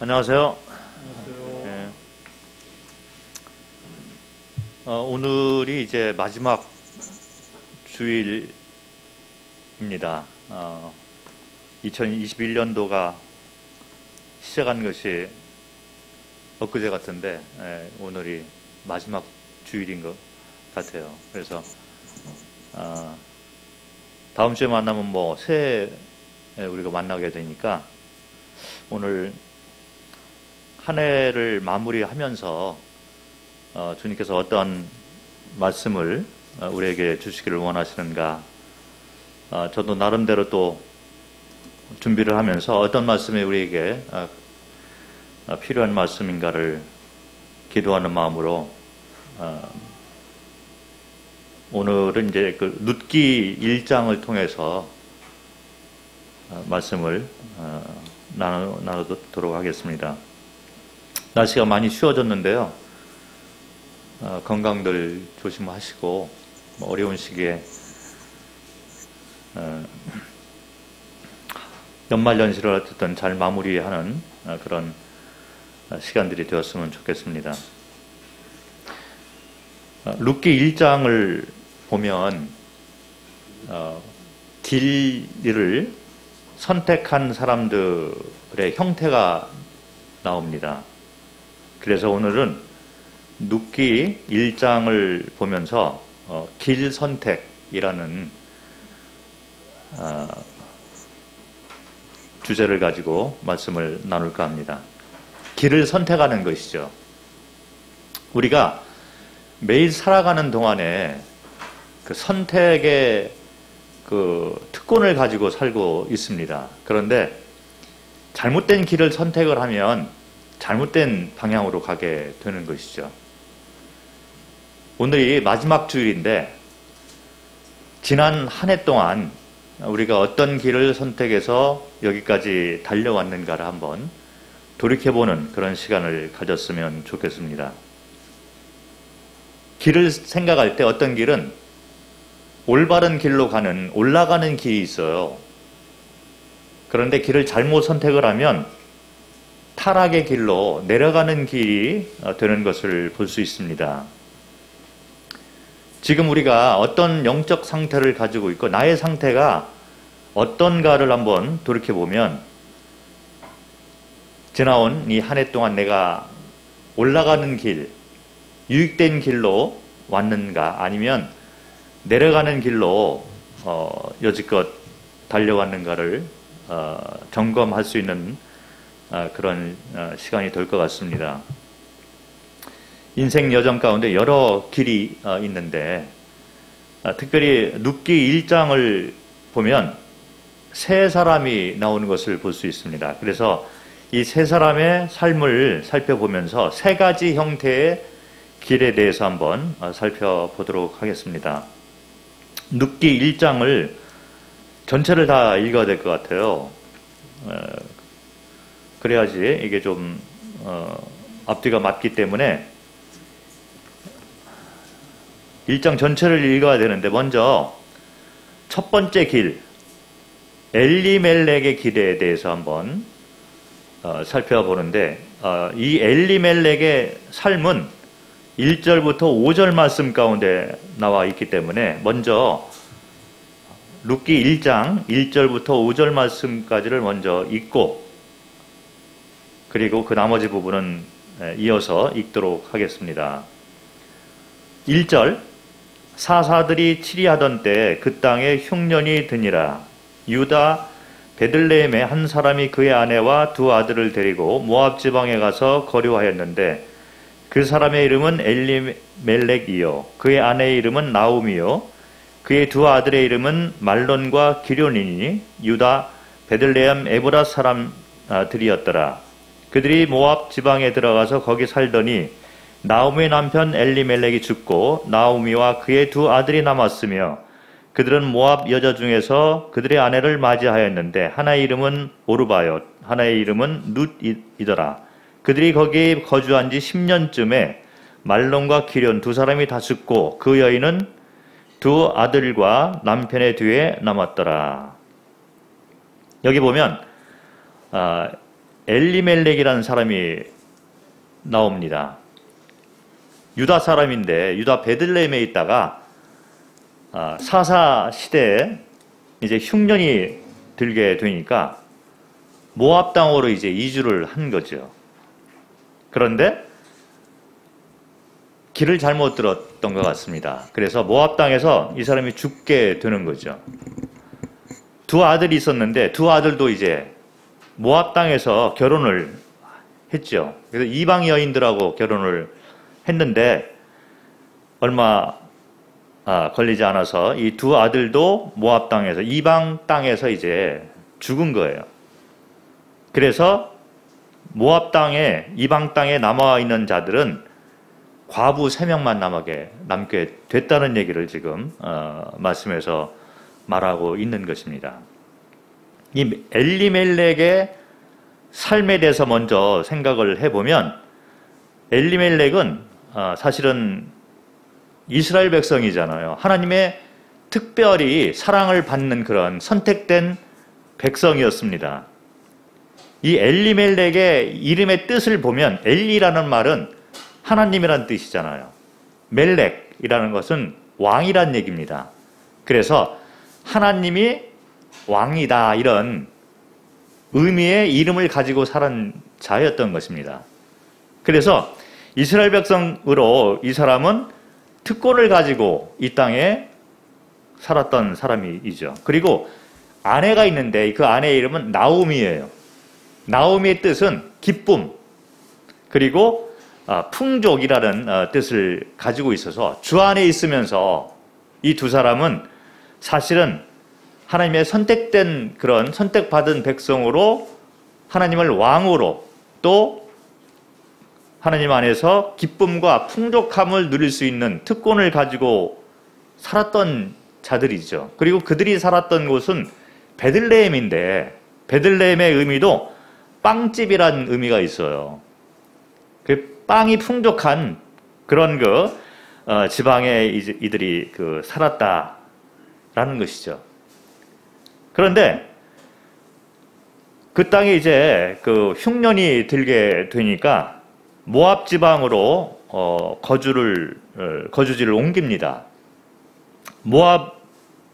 안녕하세요. 안녕하세요. 예. 오늘이 이제 마지막 주일입니다. 2021년도가 시작한 것이 엊그제 같은데, 오늘이 마지막 주일인 것 같아요. 그래서 다음 주에 만나면 뭐 새해에 우리가 만나게 되니까 오늘 한 해를 마무리하면서 주님께서 어떤 말씀을 우리에게 주시기를 원하시는가, 저도 나름대로 또 준비를 하면서 어떤 말씀이 우리에게 필요한 말씀인가를 기도하는 마음으로 오늘은 이제 그 룻기 1장을 통해서 말씀을 나누도록 하겠습니다. 날씨가 많이 추워졌는데요. 건강들 조심하시고 어려운 시기에 연말연시를 어쨌든 잘 마무리하는 그런 시간들이 되었으면 좋겠습니다. 룻기 1장을 보면 길을 선택한 사람들의 형태가 나옵니다. 그래서 오늘은 룻기 1장을 보면서 길 선택이라는 주제를 가지고 말씀을 나눌까 합니다. 길을 선택하는 것이죠. 우리가 매일 살아가는 동안에 그 선택의 그 특권을 가지고 살고 있습니다. 그런데 잘못된 길을 선택을 하면 잘못된 방향으로 가게 되는 것이죠. 오늘이 마지막 주일인데 지난 한 해 동안 우리가 어떤 길을 선택해서 여기까지 달려왔는가를 한번 돌이켜보는 그런 시간을 가졌으면 좋겠습니다. 길을 생각할 때 어떤 길은 올바른 길로 가는 올라가는 길이 있어요. 그런데 길을 잘못 선택을 하면 타락의 길로 내려가는 길이 되는 것을 볼 수 있습니다. 지금 우리가 어떤 영적 상태를 가지고 있고 나의 상태가 어떤가를 한번 돌이켜보면 지나온 이 한 해 동안 내가 올라가는 길, 유익된 길로 왔는가 아니면 내려가는 길로 여지껏 달려왔는가를 점검할 수 있는 그런 시간이 될 것 같습니다. 인생 여정 가운데 여러 길이 있는데 특별히 룻기 1장을 보면 세 사람이 나오는 것을 볼 수 있습니다. 그래서 이 세 사람의 삶을 살펴보면서 세 가지 형태의 길에 대해서 한번 살펴보도록 하겠습니다. 룻기 1장을 전체를 다 읽어야 될 것 같아요. 그래야지 이게 좀 앞뒤가 맞기 때문에 1장 전체를 읽어야 되는데 먼저 첫 번째 길, 엘리멜렉의 길에 대해서 한번 살펴보는데 이 엘리멜렉의 삶은 1절부터 5절 말씀 가운데 나와 있기 때문에 먼저 룻기 1장 1절부터 5절 말씀까지를 먼저 읽고 그리고 그 나머지 부분은 이어서 읽도록 하겠습니다. 1절 사사들이 치리하던 때 그 땅에 흉년이 드니라. 유다 베들레헴의 한 사람이 그의 아내와 두 아들을 데리고 모압 지방에 가서 거류하였는데 그 사람의 이름은 엘리멜렉이요 그의 아내의 이름은 나오미요 그의 두 아들의 이름은 말론과 기련이니 유다 베들레헴 에브라 사람들이었더라. 그들이 모압 지방에 들어가서 거기 살더니 나오미의 남편 엘리멜렉이 죽고 나오미와 그의 두 아들이 남았으며 그들은 모압 여자 중에서 그들의 아내를 맞이하였는데 하나의 이름은 오르바요 하나의 이름은 룻이더라. 그들이 거기 거주한 지 10년쯤에 말론과 기련 두 사람이 다 죽고 그 여인은 두 아들과 남편의 뒤에 남았더라. 여기 보면 엘리멜렉이라는 사람이 나옵니다. 유다 사람인데 유다 베들레헴에 있다가 사사 시대에 이제 흉년이 들게 되니까 모압 땅으로 이제 이주를 한 거죠. 그런데 길을 잘못 들었던 것 같습니다. 그래서 모압 땅에서 이 사람이 죽게 되는 거죠. 두 아들이 있었는데 두 아들도 이제 모압 땅에서 결혼을 했죠. 그래서 이방 여인들하고 결혼을 했는데 얼마 걸리지 않아서 이 두 아들도 모압 땅에서 이방 땅에서 이제 죽은 거예요. 그래서 모압 땅에 이방 땅에 남아 있는 자들은 과부 3명만 남게 됐다는 얘기를 지금 말씀에서 말하고 있는 것입니다. 이 엘리멜렉의 삶에 대해서 먼저 생각을 해보면 엘리멜렉은 사실은 이스라엘 백성이잖아요. 하나님의 특별히 사랑을 받는 그런 선택된 백성이었습니다. 이 엘리멜렉의 이름의 뜻을 보면 엘리라는 말은 하나님이란 뜻이잖아요. 멜렉이라는 것은 왕이란 얘기입니다. 그래서 하나님이 왕이다 이런 의미의 이름을 가지고 살은 자였던 것입니다. 그래서 이스라엘 백성으로 이 사람은 특권을 가지고 이 땅에 살았던 사람이죠. 그리고 아내가 있는데 그 아내의 이름은 나오미예요. 나오미의 뜻은 기쁨 그리고 풍족이라는 뜻을 가지고 있어서 주 안에 있으면서 이 두 사람은 사실은 하나님의 선택된 그런 선택받은 백성으로 하나님을 왕으로 또 하나님 안에서 기쁨과 풍족함을 누릴 수 있는 특권을 가지고 살았던 자들이죠. 그리고 그들이 살았던 곳은 베들레헴인데 베들레헴의 의미도 빵집이라는 의미가 있어요. 그 빵이 풍족한 그런 지방에 이들이 살았다라는 것이죠. 그런데 그 땅에 이제 흉년이 들게 되니까 모압 지방으로 거주지를 옮깁니다. 모압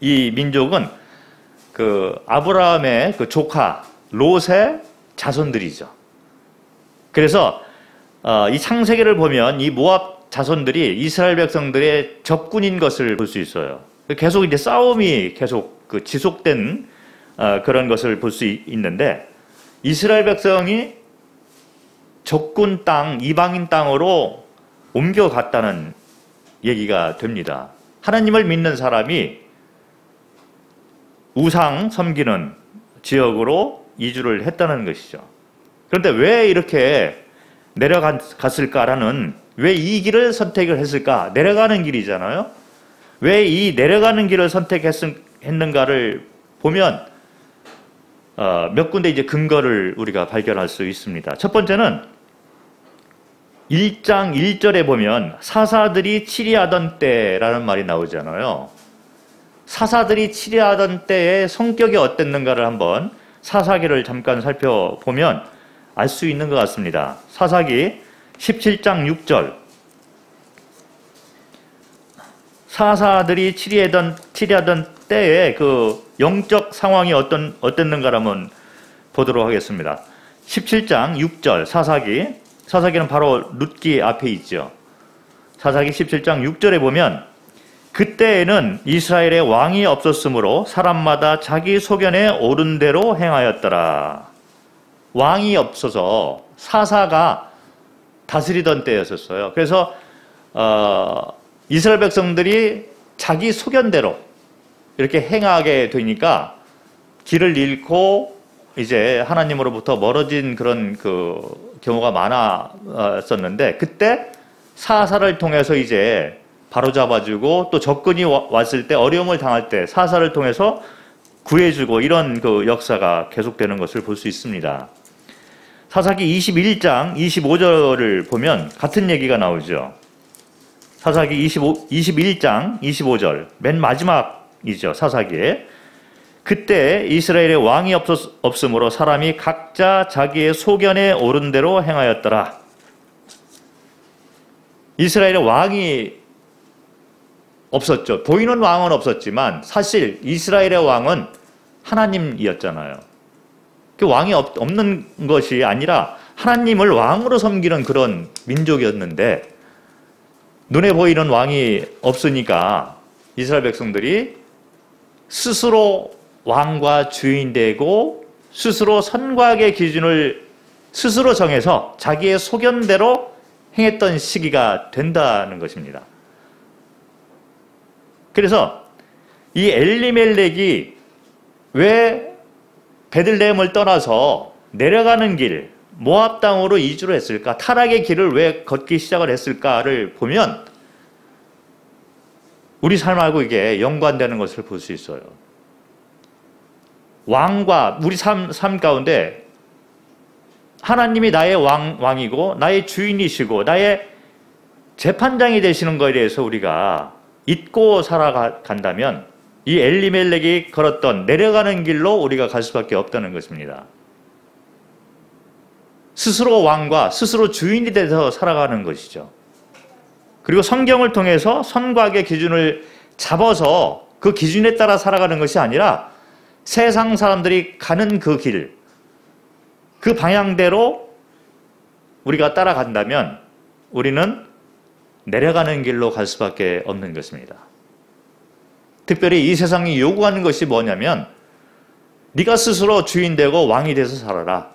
이 민족은 아브라함의 조카 롯의 자손들이죠. 그래서 이 창세기를 보면 이 모압 자손들이 이스라엘 백성들의 적군인 것을 볼 수 있어요. 계속 이제 싸움이 계속 지속된 그런 것을 볼 수 있는데 이스라엘 백성이 적군 땅, 이방인 땅으로 옮겨갔다는 얘기가 됩니다. 하나님을 믿는 사람이 우상 섬기는 지역으로 이주를 했다는 것이죠. 그런데 왜 이렇게 내려갔을까라는 왜 이 길을 선택을 했을까? 내려가는 길이잖아요. 왜 이 내려가는 길을 선택했는가를 보면 몇 군데 이제 근거를 우리가 발견할 수 있습니다. 첫 번째는 1장 1절에 보면 사사들이 치리하던 때라는 말이 나오잖아요. 사사들이 치리하던 때의 성격이 어땠는가를 한번 사사기를 잠깐 살펴보면 알 수 있는 것 같습니다. 사사기 17장 6절 사사들이 치리하던 때의 영적 상황이 어땠는가를 한번 보도록 하겠습니다. 17장 6절 사사기는 바로 룻기 앞에 있죠. 사사기 17장 6절에 보면 그때에는 이스라엘에 왕이 없었으므로 사람마다 자기 소견에 옳은 대로 행하였더라. 왕이 없어서 사사가 다스리던 때였었어요. 그래서 이스라엘 백성들이 자기 소견대로 이렇게 행하게 되니까 길을 잃고 이제 하나님으로부터 멀어진 그런 경우가 많았었는데 그때 사사를 통해서 이제 바로잡아주고 또 적군이 왔을 때 어려움을 당할 때 사사를 통해서 구해주고 이런 역사가 계속되는 것을 볼 수 있습니다. 사사기 21장 25절을 보면 같은 얘기가 나오죠. 사사기 21장 25절 맨 마지막이죠. 사사기에 그때 이스라엘에 왕이 없으므로 사람이 각자 자기의 소견에 오른 대로 행하였더라. 이스라엘에 왕이 없었죠. 보이는 왕은 없었지만 사실 이스라엘의 왕은 하나님이었잖아요. 그 왕이 없는 것이 아니라 하나님을 왕으로 섬기는 그런 민족이었는데, 눈에 보이는 왕이 없으니까 이스라엘 백성들이 스스로 왕과 주인 되고 스스로 선과악의 기준을 스스로 정해서 자기의 소견대로 행했던 시기가 된다는 것입니다. 그래서 이 엘리멜렉이 왜 베들레헴을 떠나서 내려가는 길, 모압 땅으로 이주를 했을까? 타락의 길을 왜 걷기 시작을 했을까를 보면 우리 삶하고 이게 연관되는 것을 볼 수 있어요. 왕과 우리 삶 가운데 하나님이 나의 왕이고 나의 주인이시고 나의 재판장이 되시는 것에 대해서 우리가 잊고 살아간다면 이 엘리멜렉이 걸었던 내려가는 길로 우리가 갈 수밖에 없다는 것입니다. 스스로 왕과 스스로 주인이 돼서 살아가는 것이죠. 그리고 성경을 통해서 선과 악의 기준을 잡아서 그 기준에 따라 살아가는 것이 아니라 세상 사람들이 가는 그 길, 그 방향대로 우리가 따라간다면 우리는 내려가는 길로 갈 수밖에 없는 것입니다. 특별히 이 세상이 요구하는 것이 뭐냐면 네가 스스로 주인 되고 왕이 돼서 살아라.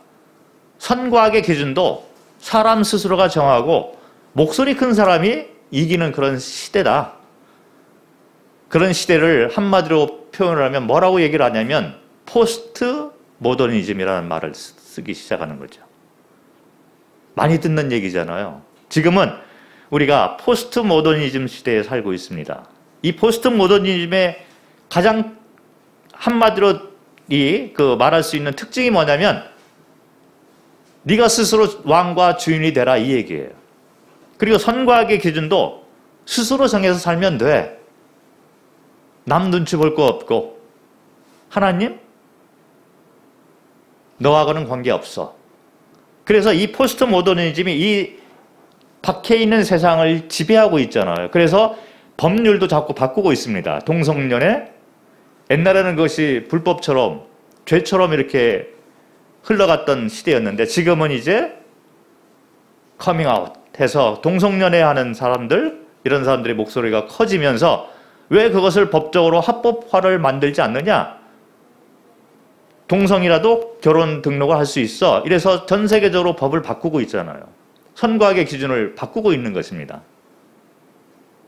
선과 악의 기준도 사람 스스로가 정하고 목소리 큰 사람이 이기는 그런 시대다. 그런 시대를 한마디로 표현을 하면 뭐라고 얘기를 하냐면 포스트 모더니즘이라는 말을 쓰기 시작하는 거죠. 많이 듣는 얘기잖아요. 지금은 우리가 포스트 모더니즘 시대에 살고 있습니다. 이 포스트 모더니즘의 가장 한마디로 말할 수 있는 특징이 뭐냐면 네가 스스로 왕과 주인이 되라, 이 얘기예요. 그리고 선과 악의 기준도 스스로 정해서 살면 돼. 남 눈치 볼 거 없고 하나님 너하고는 관계없어. 그래서 이 포스트 모더니즘이 이 박해 있는 세상을 지배하고 있잖아요. 그래서 법률도 자꾸 바꾸고 있습니다. 동성연애, 옛날에는 그것이 불법처럼 죄처럼 이렇게 흘러갔던 시대였는데 지금은 이제 커밍아웃 해서 동성연애 하는 사람들, 이런 사람들의 목소리가 커지면서 왜 그것을 법적으로 합법화를 만들지 않느냐? 동성이라도 결혼 등록을 할 수 있어. 이래서 전 세계적으로 법을 바꾸고 있잖아요. 선과 악의 기준을 바꾸고 있는 것입니다.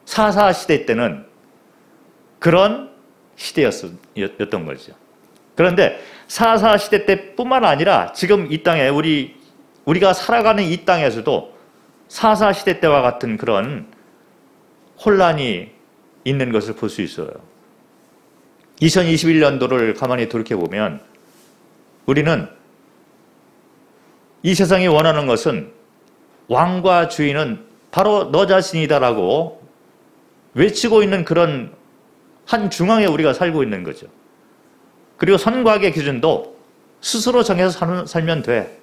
4.4 시대 때는 그런 시대였던 거죠. 그런데 4.4 시대 때뿐만 아니라 지금 이 땅에 우리가 살아가는 이 땅에서도 4.4 시대 때와 같은 그런 혼란이 있는 것을 볼 수 있어요. 2021년도를 가만히 돌이켜보면 우리는 이 세상이 원하는 것은 왕과 주인은 바로 너 자신이다라고 외치고 있는 그런 한 중앙에 우리가 살고 있는 거죠. 그리고 선과 악의 기준도 스스로 정해서 살면 돼.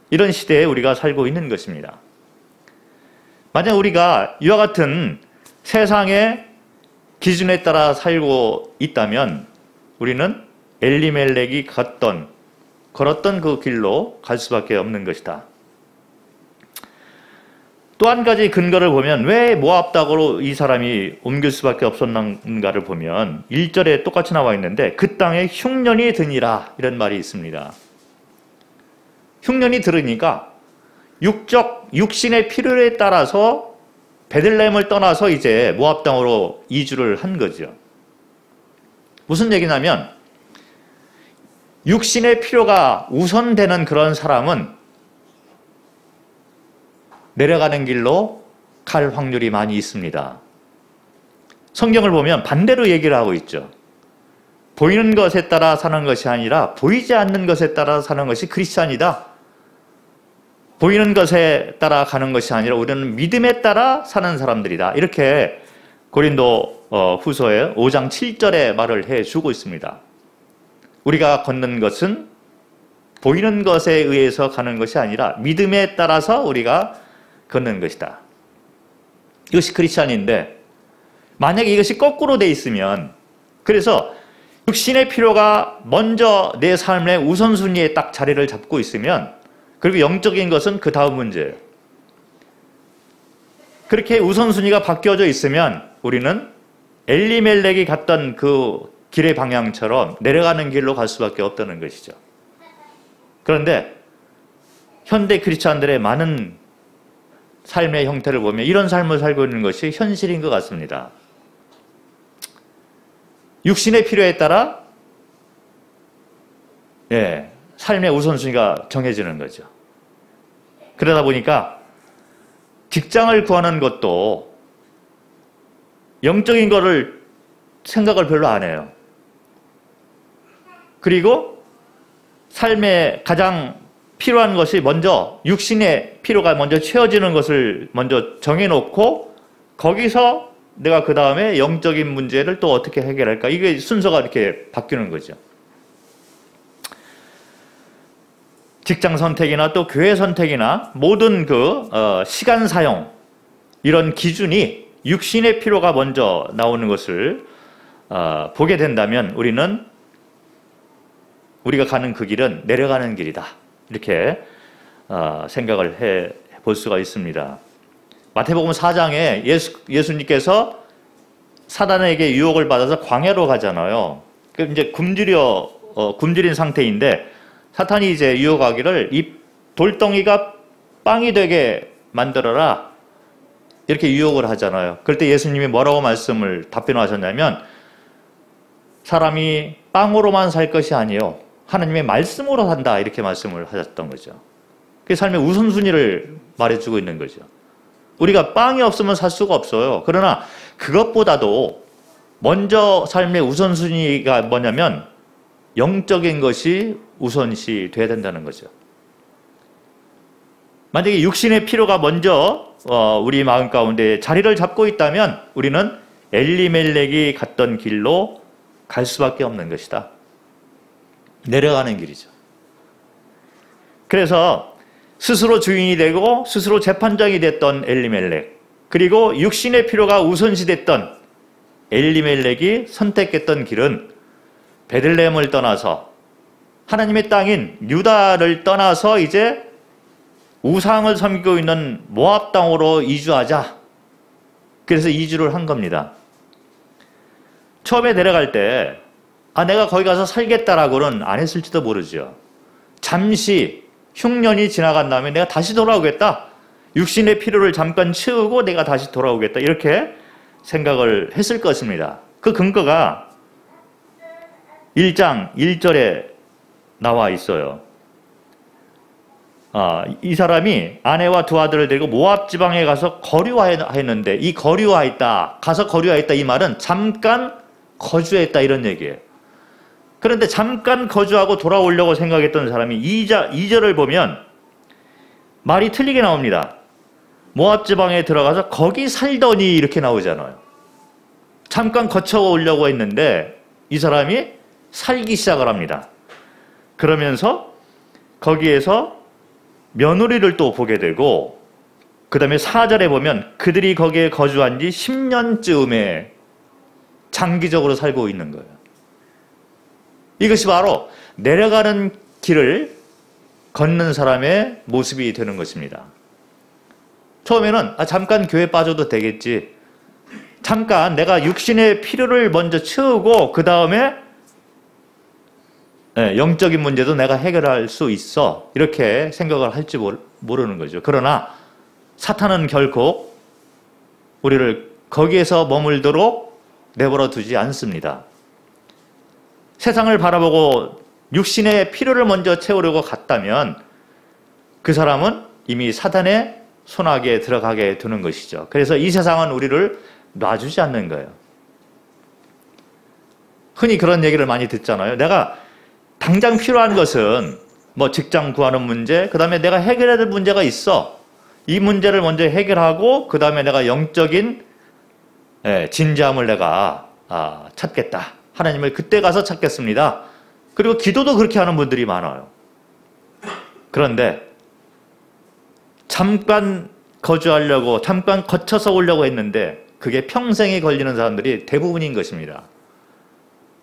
이런 시대에 우리가 살고 있는 것입니다. 만약 우리가 이와 같은 세상의 기준에 따라 살고 있다면 우리는 엘리멜렉이 걸었던 그 길로 갈 수밖에 없는 것이다. 또 한 가지 근거를 보면 왜 모압 땅으로 이 사람이 옮길 수밖에 없었는가를 보면 1절에 똑같이 나와 있는데 그 땅에 흉년이 드니라, 이런 말이 있습니다. 흉년이 들으니까 육신의 필요에 따라서 베들레헴을 떠나서 이제 모압 땅으로 이주를 한 거죠. 무슨 얘기냐면 육신의 필요가 우선되는 그런 사람은 내려가는 길로 갈 확률이 많이 있습니다. 성경을 보면 반대로 얘기를 하고 있죠. 보이는 것에 따라 사는 것이 아니라 보이지 않는 것에 따라 사는 것이 크리스찬이다. 보이는 것에 따라 가는 것이 아니라 우리는 믿음에 따라 사는 사람들이다. 이렇게 고린도 후서의 5장 7절에 말을 해주고 있습니다. 우리가 걷는 것은 보이는 것에 의해서 가는 것이 아니라 믿음에 따라서 우리가 걷는 것이다. 이것이 크리스찬인데 만약에 이것이 거꾸로 돼 있으면, 그래서 육신의 필요가 먼저 내 삶의 우선순위에 딱 자리를 잡고 있으면, 그리고 영적인 것은 그 다음 문제예요. 그렇게 우선순위가 바뀌어져 있으면 우리는 엘리멜렉이 갔던 그 길의 방향처럼 내려가는 길로 갈 수밖에 없다는 것이죠. 그런데 현대 크리스찬들의 많은 삶의 형태를 보면 이런 삶을 살고 있는 것이 현실인 것 같습니다. 육신의 필요에 따라 삶의 우선순위가 정해지는 거죠. 그러다 보니까 직장을 구하는 것도 영적인 거를 생각을 별로 안 해요. 그리고 삶에 가장 필요한 것이 먼저 육신의 필요가 먼저 채워지는 것을 먼저 정해놓고 거기서 내가 그 다음에 영적인 문제를 또 어떻게 해결할까, 이게 순서가 이렇게 바뀌는 거죠. 직장 선택이나 또 교회 선택이나 모든 시간 사용, 이런 기준이 육신의 필요가 먼저 나오는 것을 보게 된다면 우리가 가는 그 길은 내려가는 길이다, 이렇게 생각을 해 볼 수가 있습니다. 마태복음 4장에 예수님께서 사단에게 유혹을 받아서 광야로 가잖아요. 이제 굶주린 상태인데 사탄이 이제 유혹하기를 이 돌덩이가 빵이 되게 만들어라, 이렇게 유혹을 하잖아요. 그럴 때 예수님이 뭐라고 답변하셨냐면, 사람이 빵으로만 살 것이 아니요 하나님의 말씀으로 산다, 이렇게 말씀을 하셨던 거죠. 그 삶의 우선순위를 말해주고 있는 거죠. 우리가 빵이 없으면 살 수가 없어요. 그러나 그것보다도 먼저 삶의 우선순위가 뭐냐면 영적인 것이 우선시 돼야 된다는 거죠. 만약에 육신의 필요가 먼저 우리 마음 가운데 자리를 잡고 있다면 우리는 엘리멜렉이 갔던 길로 갈 수밖에 없는 것이다. 내려가는 길이죠. 그래서 스스로 주인이 되고 스스로 재판장이 됐던 엘리멜렉, 그리고 육신의 필요가 우선시됐던 엘리멜렉이 선택했던 길은 베들레헴을 떠나서 하나님의 땅인 유다를 떠나서 이제 우상을 섬기고 있는 모압 땅으로 이주하자. 그래서 이주를 한 겁니다. 처음에 내려갈 때 내가 거기 가서 살겠다라고는 안 했을지도 모르죠. 잠시 흉년이 지나간 다음에 내가 다시 돌아오겠다. 육신의 필요를 잠깐 채우고 내가 다시 돌아오겠다. 이렇게 생각을 했을 것입니다. 그 근거가 1장 1절에 나와 있어요. 이 사람이 아내와 두 아들을 데리고 모압 지방에 가서 거류하였는데, 이 거류하였다, 가서 거류하였다, 이 말은 잠깐 거주했다, 이런 얘기예요. 그런데 잠깐 거주하고 돌아오려고 생각했던 사람이 2절을 보면 말이 틀리게 나옵니다. 모압 지방에 들어가서 거기 살더니, 이렇게 나오잖아요. 잠깐 거쳐오려고 했는데 이 사람이 살기 시작을 합니다. 그러면서 거기에서 며느리를 또 보게 되고, 그 다음에 4절에 보면 그들이 거기에 거주한 지 10년쯤에 장기적으로 살고 있는 거예요. 이것이 바로 내려가는 길을 걷는 사람의 모습이 되는 것입니다. 처음에는 잠깐 교회 빠져도 되겠지, 잠깐 내가 육신의 필요를 먼저 채우고 그 다음에 영적인 문제도 내가 해결할 수 있어, 이렇게 생각을 할지 모르는 거죠. 그러나 사탄은 결코 우리를 거기에서 머물도록 내버려 두지 않습니다. 세상을 바라보고 육신의 필요를 먼저 채우려고 갔다면 그 사람은 이미 사단의 손아귀에 들어가게 되는 것이죠. 그래서 이 세상은 우리를 놔주지 않는 거예요. 흔히 그런 얘기를 많이 듣잖아요. 내가 당장 필요한 것은 뭐 직장 구하는 문제, 그 다음에 내가 해결해야 될 문제가 있어. 이 문제를 먼저 해결하고 그 다음에 내가 영적인 진지함을 내가 찾겠다. 하나님을 그때 가서 찾겠습니다. 그리고 기도도 그렇게 하는 분들이 많아요. 그런데 잠깐 거주하려고, 잠깐 거쳐서 오려고 했는데 그게 평생이 걸리는 사람들이 대부분인 것입니다.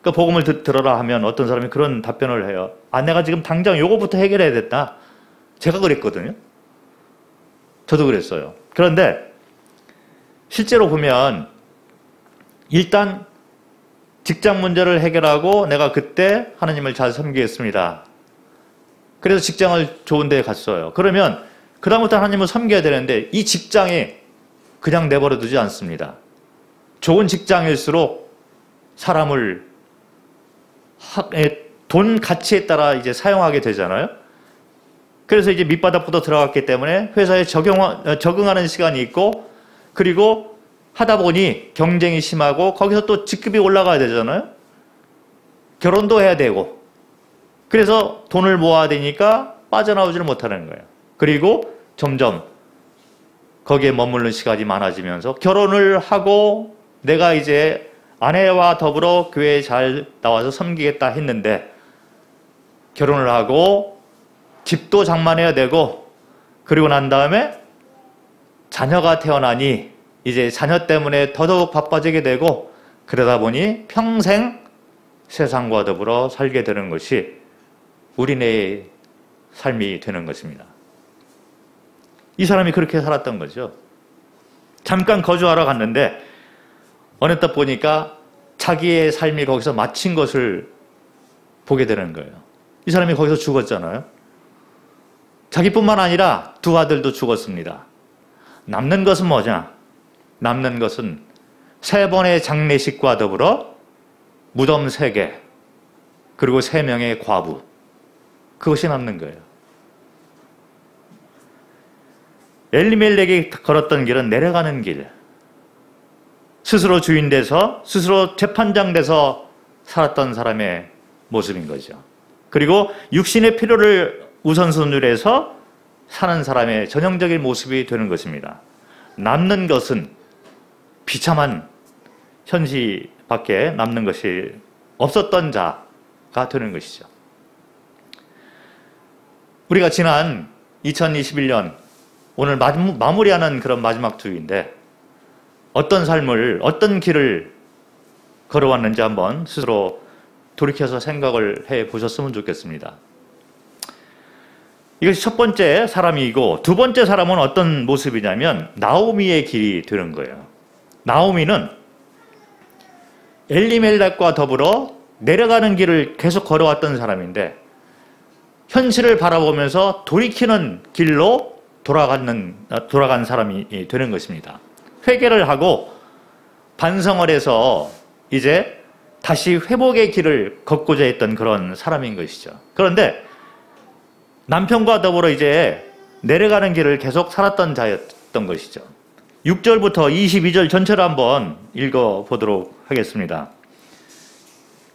그 복음을 들어라 하면 어떤 사람이 그런 답변을 해요. 아, 내가 지금 당장 요거부터 해결해야 됐다. 제가 그랬거든요. 저도 그랬어요. 그런데 실제로 보면 일단 직장 문제를 해결하고 내가 그때 하나님을 잘 섬기겠습니다. 그래서 직장을 좋은 데에 갔어요. 그러면 그 다음부터 하나님을 섬겨야 되는데 이 직장이 그냥 내버려 두지 않습니다. 좋은 직장일수록 사람을 돈 가치에 따라 이제 사용하게 되잖아요. 그래서 이제 밑바닥부터 들어갔기 때문에 회사에 적응하는 시간이 있고, 그리고 하다 보니 경쟁이 심하고 거기서 또 직급이 올라가야 되잖아요. 결혼도 해야 되고, 그래서 돈을 모아야 되니까 빠져나오지를 못하는 거예요. 그리고 점점 거기에 머무르는 시간이 많아지면서 결혼을 하고 내가 이제 아내와 더불어 교회에 잘 나와서 섬기겠다 했는데 결혼을 하고 집도 장만해야 되고, 그리고 난 다음에 자녀가 태어나니 이제 자녀 때문에 더더욱 바빠지게 되고, 그러다 보니 평생 세상과 더불어 살게 되는 것이 우리네의 삶이 되는 것입니다. 이 사람이 그렇게 살았던 거죠. 잠깐 거주하러 갔는데 어느덧 보니까 자기의 삶이 거기서 마친 것을 보게 되는 거예요. 이 사람이 거기서 죽었잖아요. 자기뿐만 아니라 두 아들도 죽었습니다. 남는 것은 뭐냐? 남는 것은 3번의 장례식과 더불어 무덤 3개, 그리고 3명의 과부. 그것이 남는 거예요. 엘리멜렉이 걸었던 길은 내려가는 길. 스스로 주인 돼서, 스스로 재판장 돼서 살았던 사람의 모습인 거죠. 그리고 육신의 필요를 우선순위로 해서 사는 사람의 전형적인 모습이 되는 것입니다. 남는 것은 비참한 현실밖에 남는 것이 없었던 자가 되는 것이죠. 우리가 지난 2021년 오늘 마무리하는 그런 마지막 주일인데 어떤 삶을, 어떤 길을 걸어왔는지 한번 스스로 돌이켜서 생각을 해 보셨으면 좋겠습니다. 이것이 첫 번째 사람이고, 두 번째 사람은 어떤 모습이냐면 나오미의 길이 되는 거예요. 나오미는 엘리멜렉과 더불어 내려가는 길을 계속 걸어왔던 사람인데 현실을 바라보면서 돌이키는 길로 돌아간 사람이 되는 것입니다. 회개를 하고 반성을 해서 이제 다시 회복의 길을 걷고자 했던 그런 사람인 것이죠. 그런데 남편과 더불어 이제 내려가는 길을 계속 살았던 자였던 것이죠. 6절부터 22절 전체를 한번 읽어보도록 하겠습니다.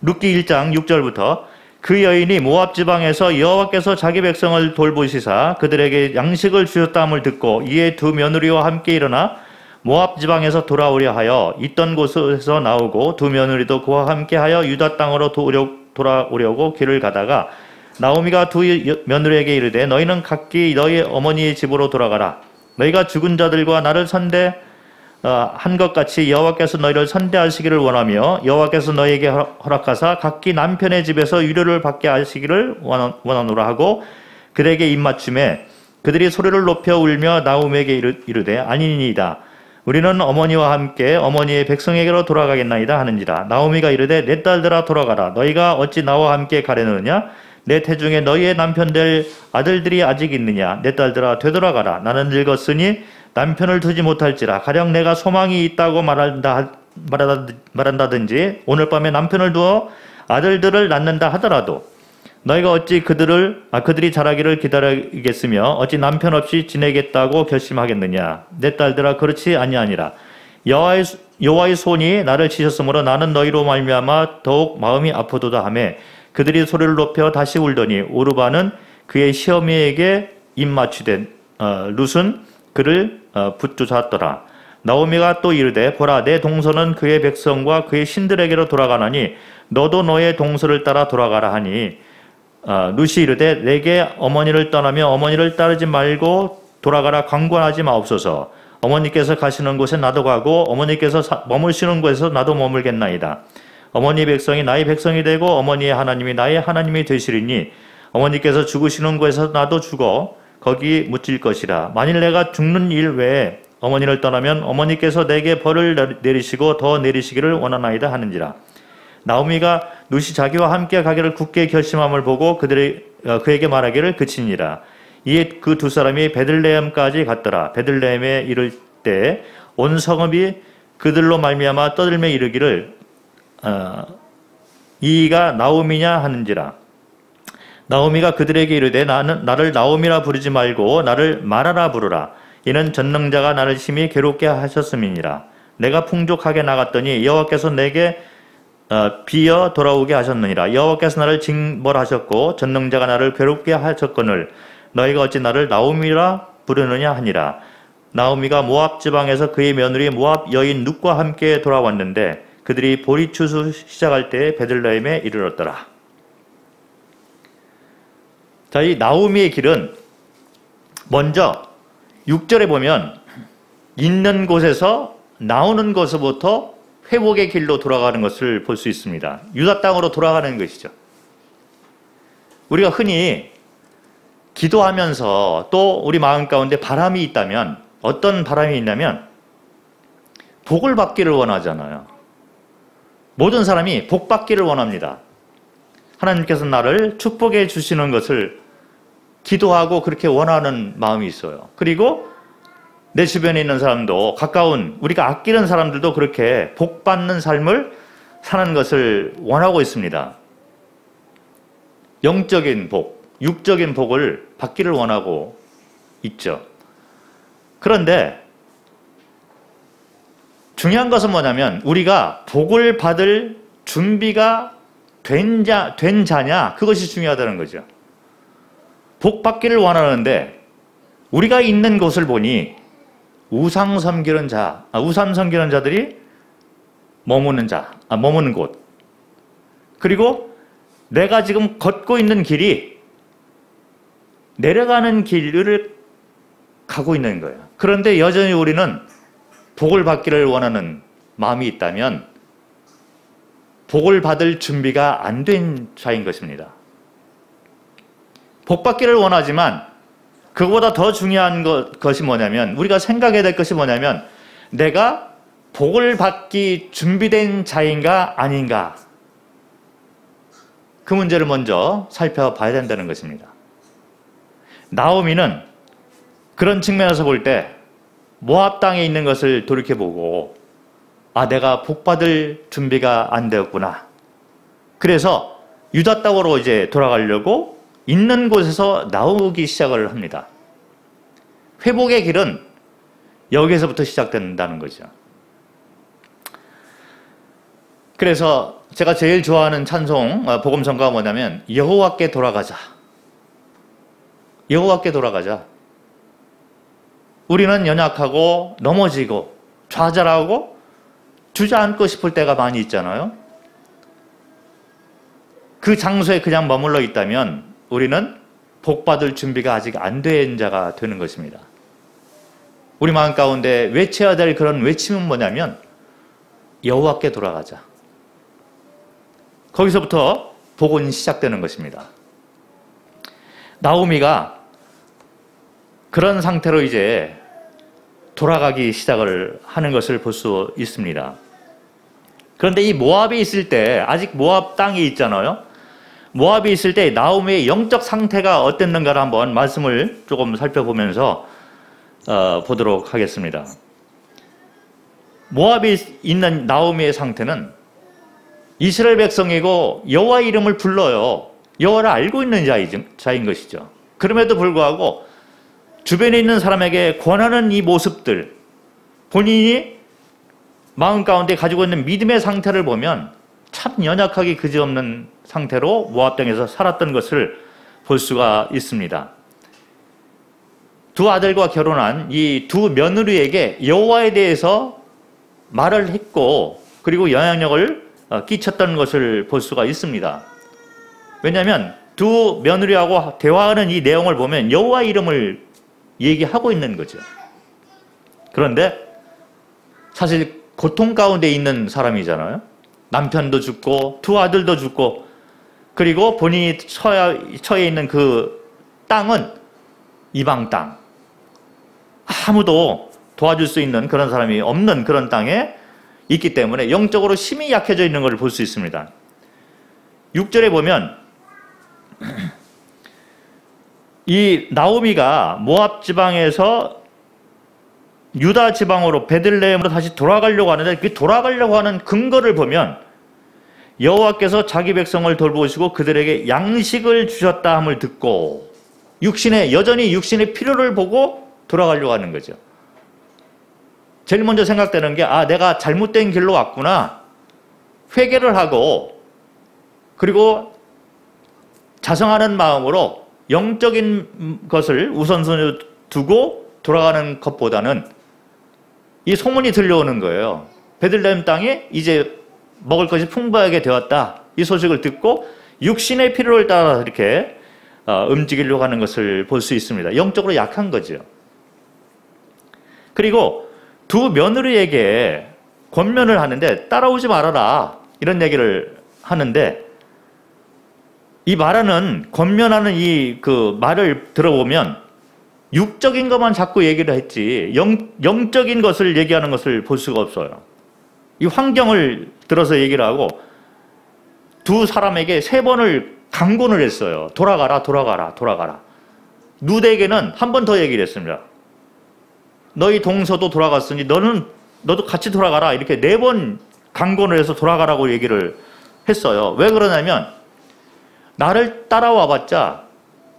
룻기 1장 6절부터 그 여인이 모압 지방에서 여호와께서 자기 백성을 돌보시사 그들에게 양식을 주셨다함을 듣고 이에 두 며느리와 함께 일어나 모압 지방에서 돌아오려 하여 있던 곳에서 나오고 두 며느리도 그와 함께하여 유다 땅으로 돌아오려고 길을 가다가 나오미가 두 며느리에게 이르되 너희는 각기 너희 어머니의 집으로 돌아가라. 너희가 죽은 자들과 나를 한 것 같이 여호와께서 너희를 선대하시기를 원하며 여호와께서 너희에게 허락하사 각기 남편의 집에서 유료를 받게 하시기를 원하노라 하고 그들에게 입맞춤에 그들이 소리를 높여 울며 나오미에게 이르되 아니니이다. 우리는 어머니와 함께 어머니의 백성에게로 돌아가겠나이다 하는지라. 나오미가 이르되 내 딸들아 돌아가라. 너희가 어찌 나와 함께 가려느냐? 내 태중에 너희의 남편 될 아들들이 아직 있느냐? 내 딸들아 되돌아가라. 나는 늙었으니 남편을 두지 못할지라. 가령 내가 소망이 있다고 말한다든지 오늘 밤에 남편을 두어 아들들을 낳는다 하더라도 너희가 어찌 그들이 자라기를 기다리겠으며 어찌 남편 없이 지내겠다고 결심하겠느냐? 내 딸들아 그렇지 아니하니라. 여호와의 손이 나를 치셨으므로 나는 너희로 말미암아 더욱 마음이 아프도다 하며 그들이 소리를 높여 다시 울더니 오르바는 그의 시어미에게 입맞추되 룻은 그를 붙쫓았더라. 나오미가 또 이르되 보라 내 동서는 그의 백성과 그의 신들에게로 돌아가나니 너도 너의 동서를 따라 돌아가라 하니 룻이 이르되 내게 어머니를 떠나며 어머니를 따르지 말고 돌아가라 강권하지 마옵소서. 어머니께서 가시는 곳에 나도 가고 어머니께서 머무시는 곳에서 나도 머물겠나이다. 어머니 백성이 나의 백성이 되고 어머니의 하나님이 나의 하나님이 되시리니 어머니께서 죽으시는 곳에서 나도 죽어 거기 묻힐 것이라. 만일 내가 죽는 일 외에 어머니를 떠나면 어머니께서 내게 벌을 내리시고 더 내리시기를 원하나이다 하는지라. 나오미가 룻이 자기와 함께 가기를 굳게 결심함을 보고 그에게 말하기를 그치니라. 이에 그 두 사람이 베들레헴까지 갔더라. 베들레헴에 이를 때 온 성읍이 그들로 말미암아 떠들며 이르기를 이가 나오미냐 하는지라. 나오미가 그들에게 이르되 나를 나오미라 부르지 말고 나를 마라라 부르라. 이는 전능자가 나를 심히 괴롭게 하셨음이니라. 내가 풍족하게 나갔더니 여호와께서 내게 비어 돌아오게 하셨느니라. 여호와께서 나를 징벌하셨고 전능자가 나를 괴롭게 하셨거늘 너희가 어찌 나를 나오미라 부르느냐 하니라. 나오미가 모압 지방에서 그의 며느리 모압 여인 룻과 함께 돌아왔는데 그들이 보리추수 시작할 때 베들레헴에 이르렀더라. 자, 이 나오미의 길은 먼저 6절에 보면 있는 곳에서 나오는 곳으로부터 회복의 길로 돌아가는 것을 볼 수 있습니다. 유다 땅으로 돌아가는 것이죠. 우리가 흔히 기도하면서 또 우리 마음 가운데 바람이 있다면 어떤 바람이 있냐면 복을 받기를 원하잖아요. 모든 사람이 복 받기를 원합니다. 하나님께서 나를 축복해 주시는 것을 기도하고 그렇게 원하는 마음이 있어요. 그리고 내 주변에 있는 사람도 가까운 우리가 아끼는 사람들도 그렇게 복 받는 삶을 사는 것을 원하고 있습니다. 영적인 복, 육적인 복을 받기를 원하고 있죠. 그런데 중요한 것은 뭐냐면 우리가 복을 받을 준비가 된 자냐 그것이 중요하다는 거죠. 복 받기를 원하는데 우리가 있는 곳을 보니 우상 섬기는 자들이 머무는 곳. 그리고 내가 지금 걷고 있는 길이 내려가는 길을 가고 있는 거예요. 그런데 여전히 우리는 복을 받기를 원하는 마음이 있다면 복을 받을 준비가 안 된 자인 것입니다. 복 받기를 원하지만 그거보다 더 중요한 것이 뭐냐면 우리가 생각해야 될 것이 뭐냐면 내가 복을 받기 준비된 자인가 아닌가 그 문제를 먼저 살펴봐야 된다는 것입니다. 나오미는 그런 측면에서 볼 때 모압 땅에 있는 것을 돌이켜보고 내가 복 받을 준비가 안 되었구나. 그래서 유다 땅으로 이제 돌아가려고 있는 곳에서 나오기 시작을 합니다. 회복의 길은 여기에서부터 시작된다는 거죠. 그래서 제가 제일 좋아하는 찬송, 복음성가가 뭐냐면 여호와께 돌아가자. 여호와께 돌아가자. 우리는 연약하고 넘어지고 좌절하고 주저앉고 싶을 때가 많이 있잖아요. 그 장소에 그냥 머물러 있다면 우리는 복받을 준비가 아직 안 된 자가 되는 것입니다. 우리 마음 가운데 외쳐야 될 그런 외침은 뭐냐면 여호와께 돌아가자. 거기서부터 복은 시작되는 것입니다. 나오미가 그런 상태로 이제 돌아가기 시작을 하는 것을 볼 수 있습니다. 그런데 이 모압에 있을 때 아직 모압 땅이 있잖아요. 모압에 있을 때 나오미의 영적 상태가 어땠는가를 한번 말씀을 조금 살펴보면서 보도록 하겠습니다. 모압에 있는 나오미의 상태는 이스라엘 백성이고 여호와 이름을 불러요. 여호와를 알고 있는 자인 것이죠. 그럼에도 불구하고 주변에 있는 사람에게 권하는 이 모습들, 본인이 마음 가운데 가지고 있는 믿음의 상태를 보면 참 연약하기 그지없는 상태로 모압 땅에서 살았던 것을 볼 수가 있습니다. 두 아들과 결혼한 이 두 며느리에게 여호와에 대해서 말을 했고 그리고 영향력을 끼쳤던 것을 볼 수가 있습니다. 왜냐하면 두 며느리하고 대화하는 이 내용을 보면 여호와 이름을 얘기하고 있는 거죠. 그런데 사실 고통 가운데 있는 사람이잖아요. 남편도 죽고 두 아들도 죽고 그리고 본인이 처해 있는 그 땅은 이방 땅. 아무도 도와줄 수 있는 그런 사람이 없는 그런 땅에 있기 때문에 영적으로 심히 약해져 있는 것을 볼 수 있습니다. 6절에 보면 이 나오미가 모압 지방에서 유다 지방으로 베들레헴으로 다시 돌아가려고 하는데 그 돌아가려고 하는 근거를 보면 여호와께서 자기 백성을 돌보시고 그들에게 양식을 주셨다 함을 듣고 여전히 육신의 필요를 보고 돌아가려고 하는 거죠. 제일 먼저 생각되는 게 내가 잘못된 길로 왔구나. 회개를 하고 그리고 자성하는 마음으로 영적인 것을 우선순위로 두고 돌아가는 것보다는 이 소문이 들려오는 거예요. 베들레헴 땅에 이제 먹을 것이 풍부하게 되었다. 이 소식을 듣고 육신의 필요를 따라 이렇게 움직이려고 하는 것을 볼 수 있습니다. 영적으로 약한 거죠. 그리고 두 며느리에게 권면을 하는데 따라오지 말아라 이런 얘기를 하는데 이 말하는 권면하는 이 그 말을 들어보면 육적인 것만 자꾸 얘기를 했지 영적인 것을 얘기하는 것을 볼 수가 없어요. 이 환경을 들어서 얘기를 하고 두 사람에게 3번을 강권을 했어요. 돌아가라 돌아가라 돌아가라. 룻에게는 한 번 더 얘기를 했습니다. 너희 동서도 돌아갔으니 너도 같이 돌아가라. 이렇게 4번 강권을 해서 돌아가라고 얘기를 했어요. 왜 그러냐면 나를 따라와봤자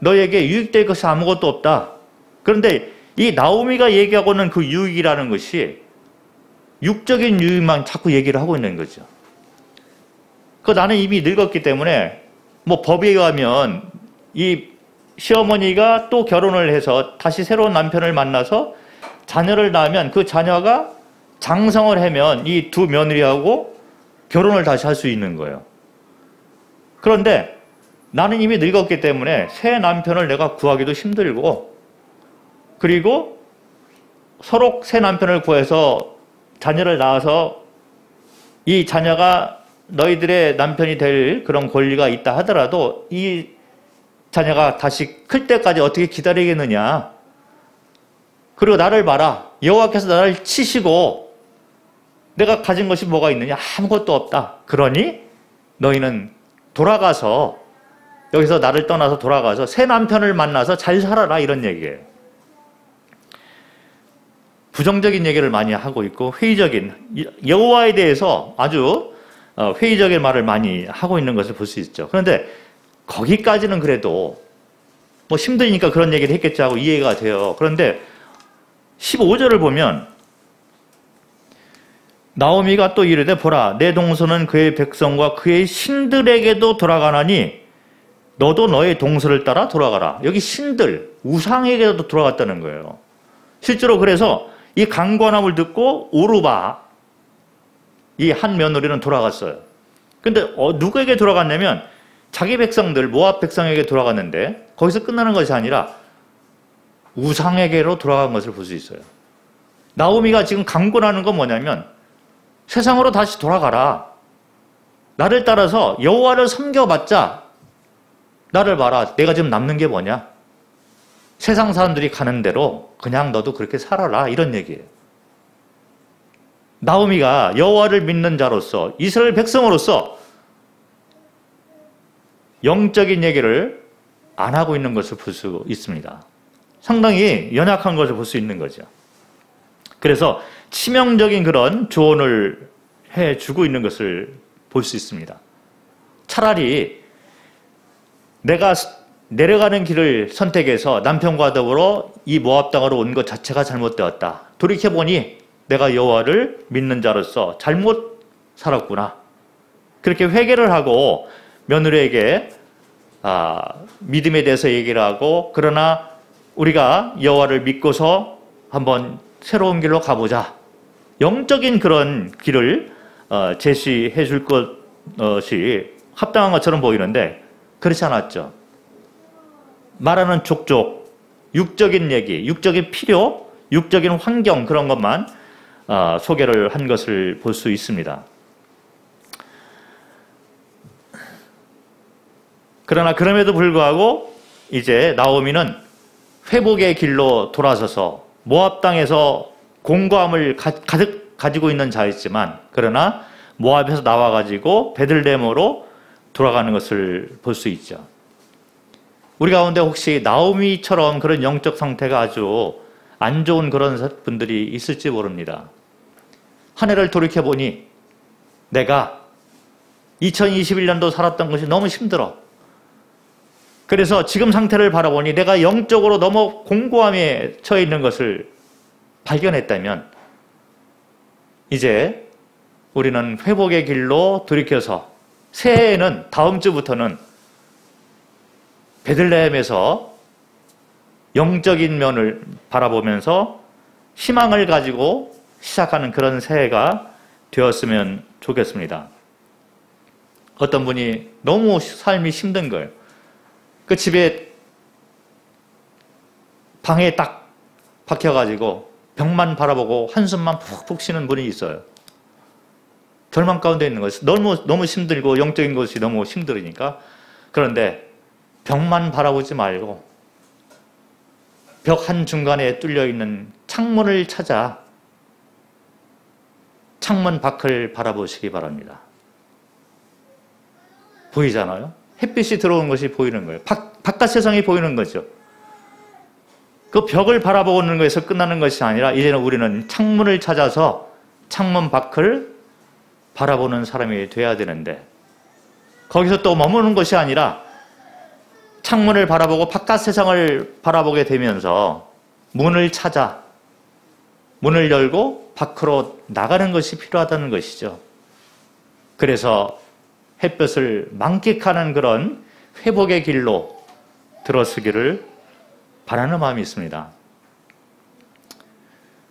너에게 유익될 것이 아무것도 없다. 그런데 이 나오미가 얘기하고는 그 유익이라는 것이 육적인 유익만 자꾸 얘기를 하고 있는 거죠. 나는 이미 늙었기 때문에 법에 의하면 이 시어머니가 또 결혼을 해서 다시 새로운 남편을 만나서 자녀를 낳으면 그 자녀가 장성을 하면 이 두 며느리하고 결혼을 다시 할 수 있는 거예요. 그런데 나는 이미 늙었기 때문에 새 남편을 내가 구하기도 힘들고 그리고 서로 새 남편을 구해서 자녀를 낳아서 이 자녀가 너희들의 남편이 될 그런 권리가 있다 하더라도 이 자녀가 다시 클 때까지 어떻게 기다리겠느냐. 그리고 나를 봐라. 여호와께서 나를 치시고 내가 가진 것이 뭐가 있느냐. 아무것도 없다. 그러니 너희는 돌아가서 여기서 나를 떠나서 돌아가서 새 남편을 만나서 잘 살아라 이런 얘기예요. 부정적인 얘기를 많이 하고 있고 회의적인 여호와에 대해서 아주 회의적인 말을 많이 하고 있는 것을 볼 수 있죠. 그런데 거기까지는 그래도 힘드니까 그런 얘기를 했겠지 하고 이해가 돼요. 그런데 15절을 보면 나오미가 또 이르되 보라 내 동서는 그의 백성과 그의 신들에게도 돌아가나니 너도 너의 동서를 따라 돌아가라. 여기 신들, 우상에게도 돌아갔다는 거예요. 실제로 그래서 이 강권함을 듣고 오르바 이 한 며느리는 돌아갔어요. 근데 누구에게 돌아갔냐면 자기 백성들 모압 백성에게 돌아갔는데 거기서 끝나는 것이 아니라 우상에게로 돌아간 것을 볼 수 있어요. 나오미가 지금 강권하는 건 뭐냐면 세상으로 다시 돌아가라. 나를 따라서 여호와를 섬겨봤자 나를 봐라. 내가 지금 남는 게 뭐냐? 세상 사람들이 가는 대로 그냥 너도 그렇게 살아라. 이런 얘기예요. 나오미가 여호와를 믿는 자로서 이스라엘 백성으로서 영적인 얘기를 안 하고 있는 것을 볼 수 있습니다. 상당히 연약한 것을 볼 수 있는 거죠. 그래서 치명적인 그런 조언을 해주고 있는 것을 볼 수 있습니다. 차라리 내가 내려가는 길을 선택해서 남편과 더불어 이 모압 땅으로 온 것 자체가 잘못되었다. 돌이켜보니 내가 여호와를 믿는 자로서 잘못 살았구나. 그렇게 회개를 하고 며느리에게 믿음에 대해서 얘기를 하고 그러나 우리가 여호와를 믿고서 한번 새로운 길로 가보자. 영적인 그런 길을 제시해 줄 것이 합당한 것처럼 보이는데 그렇지 않았죠. 말하는 족족, 육적인 얘기, 육적인 필요, 육적인 환경 그런 것만 소개를 한 것을 볼 수 있습니다. 그러나 그럼에도 불구하고 이제 나오미는 회복의 길로 돌아서서 모압 땅에서 공고함을 가득 가지고 있는 자였지만 그러나 모압에서 나와가지고 베들레헴으로 돌아가는 것을 볼 수 있죠. 우리 가운데 혹시 나오미처럼 그런 영적 상태가 아주 안 좋은 그런 분들이 있을지 모릅니다. 한 해를 돌이켜보니 내가 2021년도 살았던 것이 너무 힘들어. 그래서 지금 상태를 바라보니 내가 영적으로 너무 공고함에 처해 있는 것을 발견했다면 이제 우리는 회복의 길로 돌이켜서 새해에는 다음 주부터는 베들레헴에서 영적인 면을 바라보면서 희망을 가지고 시작하는 그런 새해가 되었으면 좋겠습니다. 어떤 분이 너무 삶이 힘든 거예요. 그 집에 방에 딱 박혀가지고 벽만 바라보고 한숨만 푹푹 쉬는 분이 있어요. 절망 가운데 있는 것이 너무 힘들고 영적인 것이 너무 힘들으니까. 그런데 벽만 바라보지 말고 벽 한중간에 뚫려 있는 창문을 찾아 창문 밖을 바라보시기 바랍니다. 보이잖아요? 햇빛이 들어오는 것이 보이는 거예요. 바깥 세상이 보이는 거죠. 그 벽을 바라보는 것에서 끝나는 것이 아니라 이제는 우리는 창문을 찾아서 창문 밖을 바라보는 사람이 돼야 되는데 거기서 또 머무는 것이 아니라 창문을 바라보고 바깥 세상을 바라보게 되면서 문을 찾아 문을 열고 밖으로 나가는 것이 필요하다는 것이죠. 그래서 햇볕을 만끽하는 그런 회복의 길로 들어서기를 바라는 마음이 있습니다.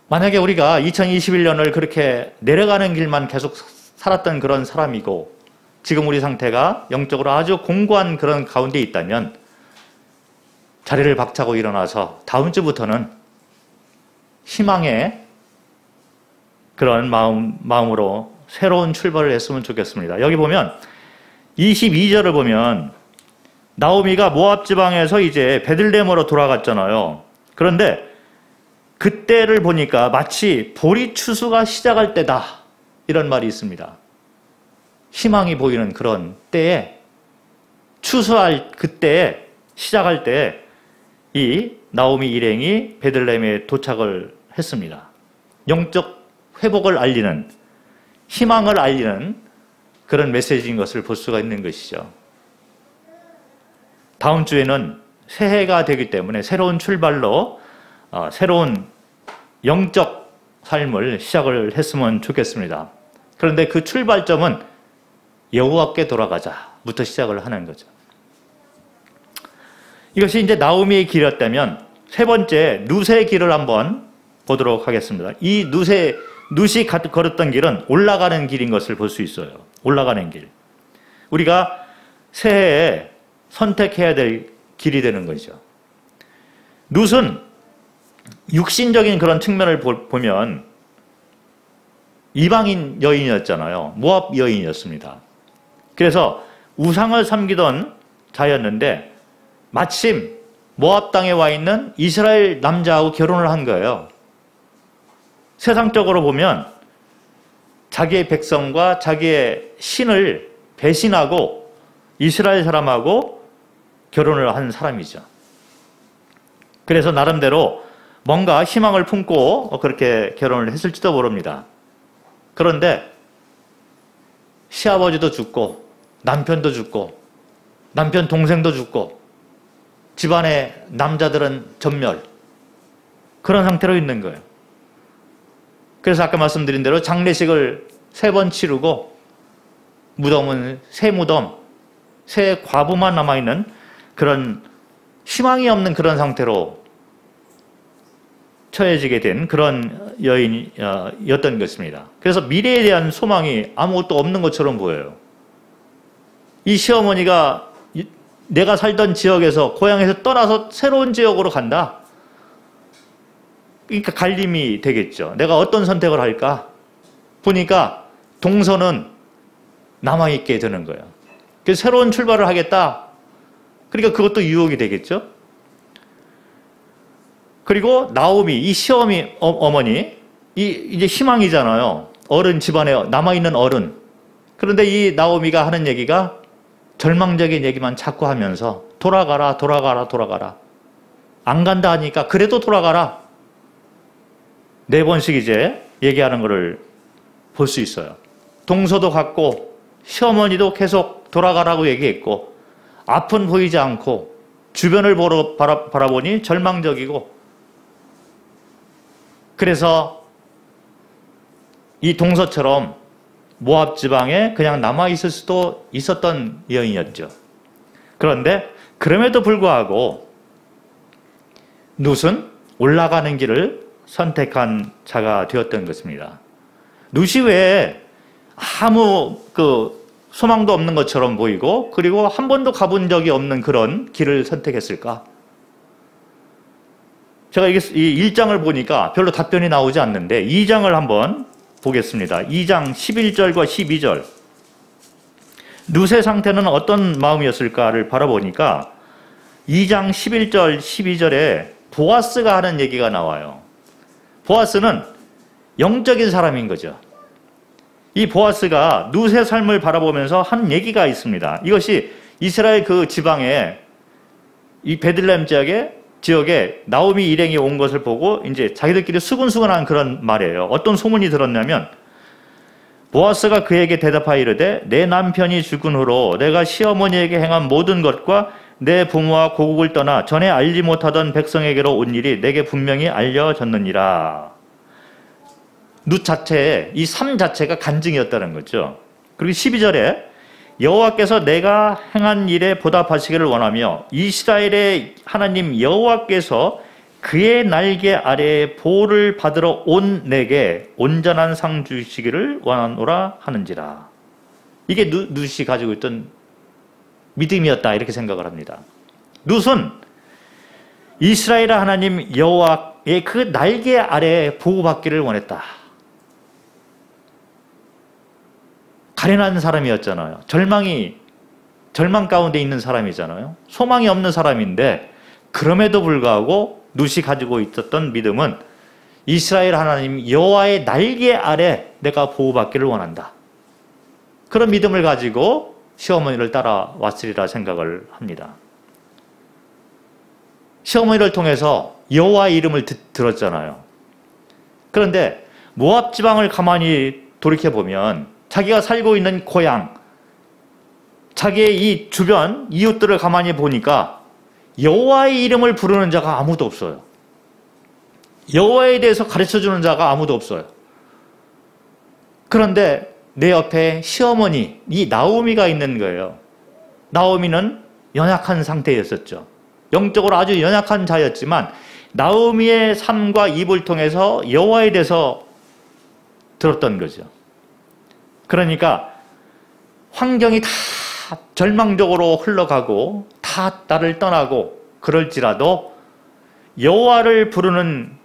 만약에 우리가 2021년을 그렇게 내려가는 길만 계속 살았던 그런 사람이고 지금 우리 상태가 영적으로 아주 공고한 그런 가운데 있다면 자리를 박차고 일어나서 다음 주부터는 희망의 그런 마음으로 새로운 출발을 했으면 좋겠습니다. 여기 보면 22절을 보면 나오미가 모압 지방에서 이제 베들레헴으로 돌아갔잖아요. 그런데 그때를 보니까 마치 보리 추수가 시작할 때다 이런 말이 있습니다. 희망이 보이는 그런 때에 추수할 그때에 시작할 때 이 나오미 일행이 베들레헴에 도착을 했습니다. 영적 회복을 알리는 희망을 알리는 그런 메시지인 것을 볼 수가 있는 것이죠. 다음 주에는 새해가 되기 때문에 새로운 출발로 새로운 영적 삶을 시작을 했으면 좋겠습니다. 그런데 그 출발점은 여호와께 돌아가자부터 시작을 하는 거죠. 이것이 이제 나오미의 길이었다면 세 번째 룻의 길을 한번 보도록 하겠습니다. 이 룻이 걸었던 길은 올라가는 길인 것을 볼 수 있어요. 올라가는 길. 우리가 새해에 선택해야 될 길이 되는 거죠. 룻은 육신적인 그런 측면을 보면 이방인 여인이었잖아요. 모압 여인이었습니다. 그래서 우상을 섬기던 자였는데 마침 모압 땅에 와 있는 이스라엘 남자하고 결혼을 한 거예요. 세상적으로 보면 자기의 백성과 자기의 신을 배신하고 이스라엘 사람하고 결혼을 한 사람이죠. 그래서 나름대로 뭔가 희망을 품고 그렇게 결혼을 했을지도 모릅니다. 그런데 시아버지도 죽고 남편도 죽고 남편 동생도 죽고 집안의 남자들은 전멸 그런 상태로 있는 거예요. 그래서 아까 말씀드린 대로 장례식을 3번 치르고 무덤은 새 무덤, 새 과부만 남아있는 그런 희망이 없는 그런 상태로 처해지게 된 그런 여인이었던 것입니다. 그래서 미래에 대한 소망이 아무것도 없는 것처럼 보여요. 이 시어머니가 내가 살던 지역에서 고향에서 떠나서 새로운 지역으로 간다. 그러니까 갈림이 되겠죠. 내가 어떤 선택을 할까? 보니까 동서는 남아있게 되는 거예요. 그래서 새로운 출발을 하겠다. 그러니까 그것도 유혹이 되겠죠. 그리고 나오미, 이 시어머니, 어머니, 이제 희망이잖아요. 어른 집안에 남아있는 어른. 그런데 이 나오미가 하는 얘기가 절망적인 얘기만 자꾸 하면서 돌아가라, 돌아가라, 돌아가라. 안 간다 하니까 그래도 돌아가라. 4번씩 이제 얘기하는 것을 볼 수 있어요. 동서도 갔고 시어머니도 계속 돌아가라고 얘기했고 앞은 보이지 않고 주변을 바라보니 절망적이고 그래서 이 동서처럼 모압 지방에 그냥 남아있을 수도 있었던 여인이었죠. 그런데 그럼에도 불구하고 룻은 올라가는 길을 선택한 자가 되었던 것입니다. 룻이 왜 아무 소망도 없는 것처럼 보이고 그리고 한 번도 가본 적이 없는 그런 길을 선택했을까? 제가 이 1장을 보니까 별로 답변이 나오지 않는데 2장을 한번 보겠습니다. 2장 11절과 12절. 룻의 상태는 어떤 마음이었을까를 바라보니까 2장 11절, 12절에 보아스가 하는 얘기가 나와요. 보아스는 영적인 사람인 거죠. 이 보아스가 룻의 삶을 바라보면서 한 얘기가 있습니다. 이것이 이스라엘 그 지방에 이 베들레헴 지역에 나오미 일행이 온 것을 보고 이제 자기들끼리 수근수근한 그런 말이에요. 어떤 소문이 들었냐면 보아스가 그에게 대답하여 이르되 내 남편이 죽은 후로 내가 시어머니에게 행한 모든 것과 내 부모와 고국을 떠나 전에 알지 못하던 백성에게로 온 일이 내게 분명히 알려졌느니라. 룻 자체에 이 삶 자체가 간증이었다는 거죠. 그리고 12절에 여호와께서 내가 행한 일에 보답하시기를 원하며 이스라엘의 하나님 여호와께서 그의 날개 아래에 보호를 받으러 온 내게 온전한 상 주시기를 원하노라 하는지라. 이게 룻이 가지고 있던 믿음이었다 이렇게 생각을 합니다. 룻은 이스라엘의 하나님 여호와의 그 날개 아래에 보호받기를 원했다. 가련한 사람이었잖아요. 절망 가운데 있는 사람이잖아요. 소망이 없는 사람인데 그럼에도 불구하고 룻이 가지고 있었던 믿음은 이스라엘 하나님 여호와의 날개 아래 내가 보호받기를 원한다. 그런 믿음을 가지고 시어머니를 따라왔으리라 생각을 합니다. 시어머니를 통해서 여호와의 이름을 들었잖아요. 그런데 모압 지방을 가만히 돌이켜보면 자기가 살고 있는 고향, 자기의 이 주변 이웃들을 가만히 보니까 여호와의 이름을 부르는 자가 아무도 없어요. 여호와에 대해서 가르쳐주는 자가 아무도 없어요. 그런데 내 옆에 시어머니, 이 나오미가 있는 거예요. 나오미는 연약한 상태였었죠. 영적으로 아주 연약한 자였지만 나오미의 삶과 입을 통해서 여호와에 대해서 들었던 거죠. 그러니까 환경이 다 절망적으로 흘러가고 다 나를 떠나고 그럴지라도 여호와를 부르는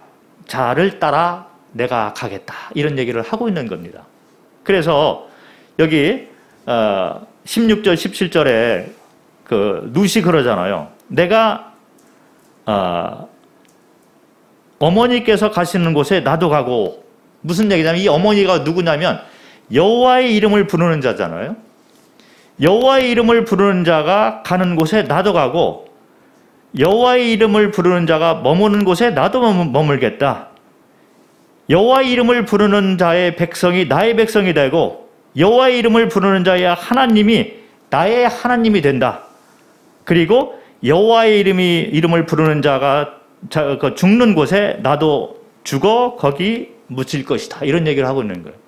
자를 따라 내가 가겠다. 이런 얘기를 하고 있는 겁니다. 그래서 여기 16절 17절에 룻이 그러잖아요. 내가 어머니께서 가시는 곳에 나도 가고. 무슨 얘기냐면 이 어머니가 누구냐면 여호와의 이름을 부르는 자잖아요. 여호와의 이름을 부르는 자가 가는 곳에 나도 가고 여호와의 이름을 부르는 자가 머무는 곳에 나도 머물겠다. 여호와의 이름을 부르는 자의 백성이 나의 백성이 되고 여호와의 이름을 부르는 자의 하나님이 나의 하나님이 된다. 그리고 여호와의 이름을 부르는 자가 죽는 곳에 나도 죽어 거기 묻힐 것이다. 이런 얘기를 하고 있는 거예요.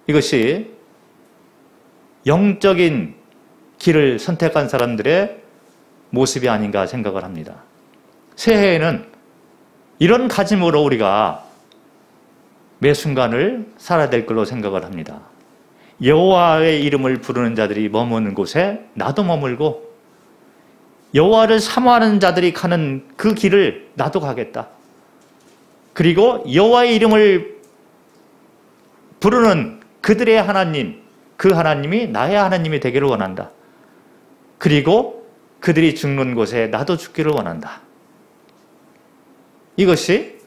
이것이 영적인 길을 선택한 사람들의 모습이 아닌가 생각을 합니다. 새해에는 이런 다짐으로 우리가 매 순간을 살아야 될 걸로 생각을 합니다. 여호와의 이름을 부르는 자들이 머무는 곳에 나도 머물고 여호와를 사모하는 자들이 가는 그 길을 나도 가겠다. 그리고 여호와의 이름을 부르는 그들의 하나님, 그 하나님이 나의 하나님이 되기를 원한다. 그리고 그들이 죽는 곳에 나도 죽기를 원한다. 이것이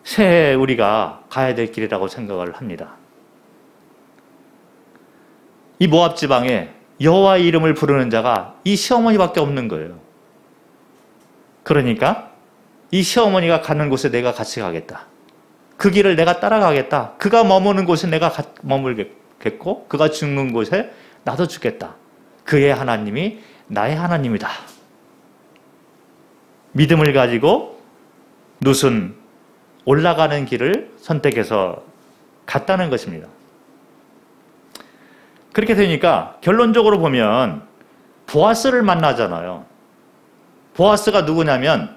새해 우리가 가야 될 길이라고 생각을 합니다. 이 모압 지방에 여호와의 이름을 부르는 자가 이 시어머니밖에 없는 거예요. 그러니까 이 시어머니가 가는 곳에 내가 같이 가겠다. 그 길을 내가 따라가겠다. 그가 머무는 곳에 내가 머물겠고 그가 죽는 곳에 나도 죽겠다. 그의 하나님이 나의 하나님이다. 믿음을 가지고 룻은 올라가는 길을 선택해서 갔다는 것입니다. 그렇게 되니까 결론적으로 보면 보아스를 만나잖아요. 보아스가 누구냐면